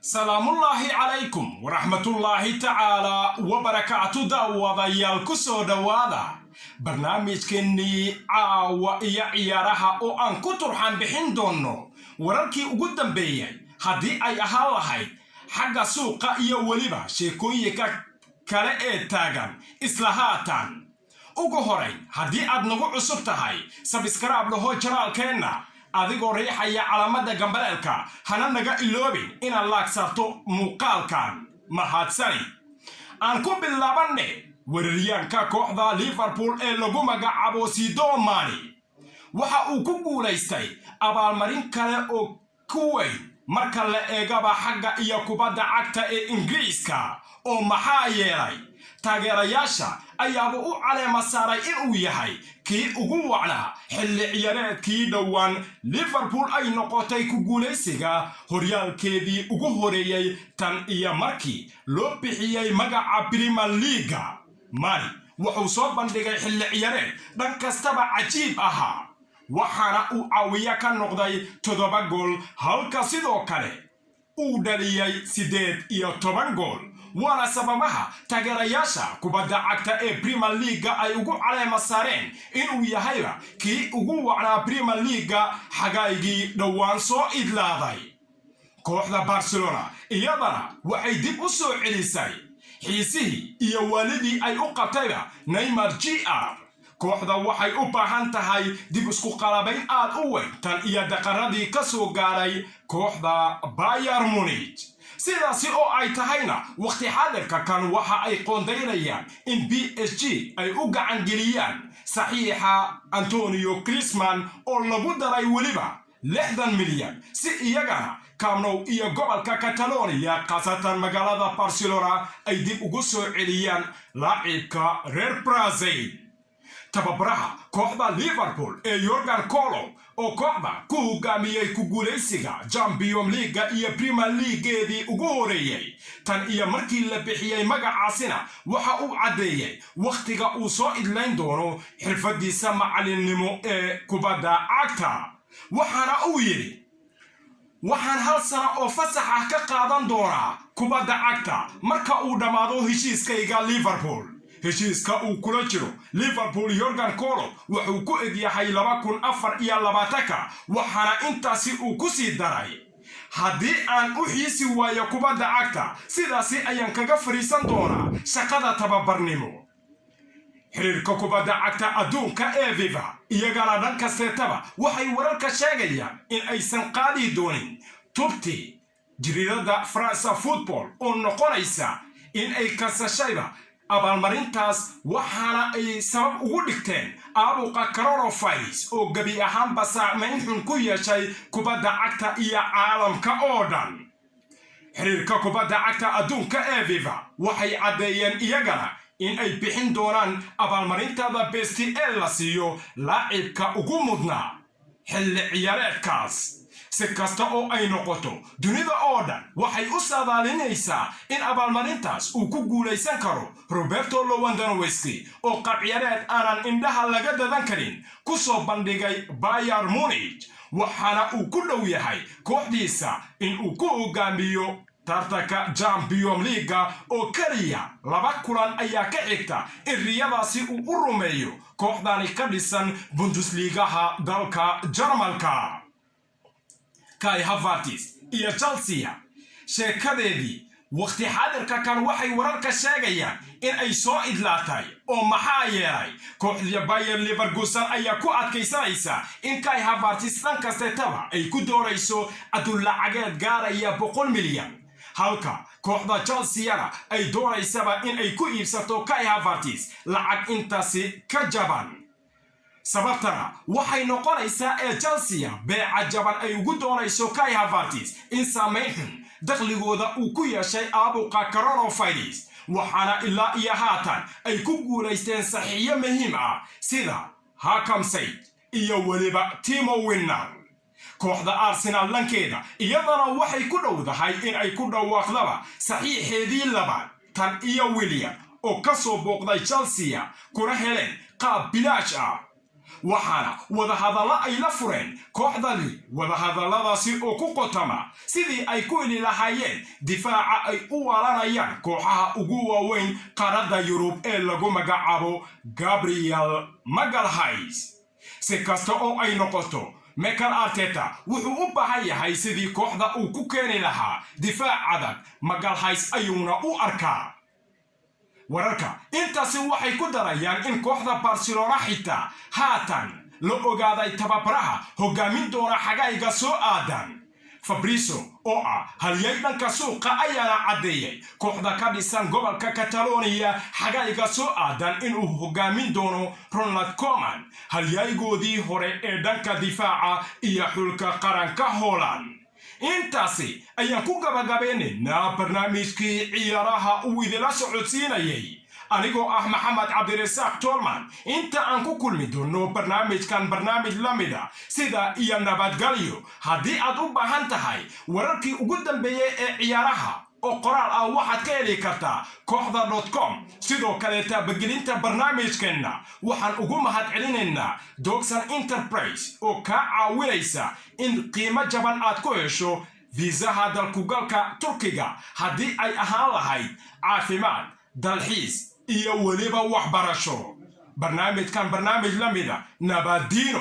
سلام الله عليكم ورحمة الله تعالى وبركاته داوضيال كسو دوادا برنامج كني عاوة عيارها او ان كترحان بحين دونو ورالكي اقدم بيي هدي اي اهالهاي حق سوقا وليبا شيكويكا كالي تاغان إصلاحاتان ugu horay haddii aad nagu cusub tahay sabskraib laho janaalkeenna adigoo riixaya calaamada gambaleelka hana naga iloobin inaad laagsato muuqaalkan mahadsani aan ku bilaabanne weeraryaanka kooxda Liverpool ee lagu magacaabo Sadio Mane waxa uu ku guuleystay abaalmarin kale oo ku weyn marka la eegaba xagga iyo kubadda cagta ee Ingiriiska oo maxaa yeelay taageerayaasha ayaaba u caleema saaray inuu yahay kii ugu wacnaa xilli ciyaareedkii dhowaan Liverpool ay noqotay ku guuleysiga horyaalkeedii ugu horeeyay tan iyo markii loo bixiyay magaca Premier League. Mane wuxuu soo bandhigay xilli ciyaareed dhan kastaba cajiib ahaa waxaana uu caawiye ka noqday 7 gool halka sidoo kale uu dhaliyay 18 gool waana sababaha taageerayaasha kubadda cagta ee Premier League ay ugu caleema saareen inuu yahayba kii ugu wacnaa Premier League xagaygii dhowaan soo idlaaday. kooxda Barcelona iyadana waxay dib u soo celisay xiisihii iyo walidii ay u qabtayba Neymar Jr. kooxda waxay u baahan tahay dib isku qalabayn aad u weyn tan iyo daqaradii ka soo gaaray kooxda Bayern Munich. sidaasi oo ay tahayna waqti xaadirka kan waxa ay qoondeynayaan in PSG ay u gacan geliyaan saxiixa Antonio Griezmann oo lagu daray waliba 60 milyan si iyagana Camp Nou iyo gobolka Catalonia qaasatan magaalada Barcelona ay dib ugu soo celiyaan laacibka reer Brazil. tababaraha kooxda Liverpool ee Jurgen Klopp oo kooxda ku hogaamiyay ku guuleysiga Champions League iyo Premier League ugu horeeyay tan iyo markii la bixiyay magacaasina waxa uu cadeeyay waqtiga uu soo idlayn doono xirfadiisa macallinnimo ee kubadda cagta waxaana uu yiri waxaan hal sano oo fasax ah ka qaadan doonaa kubadda cagta marka uu dhamaado heshiiskayga Liverpool. heshiiska uu kula jiro Liverpool Jurgen Klopp wuxuu ku egyahay 2024 waxaana intaasi uu ku sii daray haddii aan u xiisi waayo kubadda cagta sidaasi ayaan kaga fariisan doonaa shaqada tababarnimo. xiriirka kubadda cagta adduunka ee FIFA iyagana dhan kasteetaba waxay wararka sheegayaan in aysan qaadi doonin tubti jiriirada France Football oo noqonaysa in ay kasashayba abaalmarintaas waxaana ay sabab ugu dhigteen aabuqa coronavirus oo gabi ahaanba saameyn xun ku yeeshay kubadda cagta iyo caalamka oo dhan. xiriirka kubadda cagta adduunka ee FIFA waxay cadeeyeen iyagana in ay bixin doonaan abaalmarintada best ee la siiyo laacibka ugu mudnaa xilli ciyaareedkaas. si kasta oo ay noqoto dunida oo dhan waxay u saadaalinaysaa in abaalmarintaas uu ku guuleysan karo Roberto Lewandowski oo qabyaareed aanan indhaha laga dadan karin ku soo bandhigay Bayern Munich waxaana uu ku dhow yahay kooxdiisa in uu ku hogaamiyo tartanka Champions League oo kaliya 2 kulan ayaa ka xigta in riyadaasi uu u rumeeyo kooxdani ka dhisan Bundesliga dalka Jarmalka. Kai Havertz iyo Chelsea sheekadeedii waqti xaadirka kan waxay wararka sheegayaan in ay soo idlaatay oo maxaa yeelay kooxda Bayer Leverkusen ayaa ku adkaysanaysa in Kai Havertz dhan kasteetaba ay ku doorayso adduun lacageed gaaraya 100 milyan halka kooxda Chelsea ay dooraysaba in ay ku iibsato Kai Havertz lacag intaasi ka jaban. sababtana waxay noqonaysaa ee Chelsea beeca jaban ay ugu doonayso Kai Havertz in saameyn dakhligooda uu ku yeeshay aabuqa coronavirus waxaana ilaa iyo haatan ay ku guuleysteen saxiiyo muhiim ah sida Hakim Ziyech iyo waliba Timo Werner. kooxda Arsenal lankeeda iyadana waxay ku dhowdahay in ay ku dhawaaqdaba saxiixeedii labaad tan iyo Willian oo ka soo booqday Chelsea kuna heleen qaab bilaash ah waxaana wadahadalla ay la fureen kooxdani wadahadalladaasi oo ku qotama sidii ay ku heli lahaayeen difaaca ay u waalanayaan kooxaha ugu waaweyn qaaradda Yurub ee lagu magacaabo Gabriel Magalhaes. si kasta oo ay noqoto, Mikel Arteta wuxuu u baahan yahay sidii kooxda uu ku keeni lahaa difaac adag. Magalhaes ayuuna u arkaa. wararka intaasi waxay ku darayaan in kooxda Barcelona xitaa haatan la ogaaday tababaraha hogaamin doona xagayga soo aadan. Fabrizio oo halyay dhanka suuqa ayaana cadeeyay kooxda ka dhisan gobolka Catalonia xagayga soo aadan inuu hogaamin doono Ronald Koeman, halyaygoodii hore ee dhanka difaaca iyo xulka qaranka Holland. intaasi ayaan ku gabagabeynaa barnaamijkii ciyaaraha uu idila socodsiinayay anigoo Maxamed Cabdirasaaq Tolman. inta aan ku kulmi doono barnaamij lamida sida iyo nabadgelyo. haddii aad u baahan tahay wararkii ugu dambeeyay ee ciyaaraha oo qoraal waxaad ka heli kartaa kooxda.com. sidoo kale taabagelinta barnaamijkeena waxaan ugu mahadcelinaynaa Doxan Enterprise oo ka caawinaysa in qiimo jaban aad ku hesho viisaha dalkugalka Turkiga haddii ay ahaan lahayd caafimaad, dalxiis iyo weliba waxbarasho. barnaamijkan barnaamij lamida nabadino.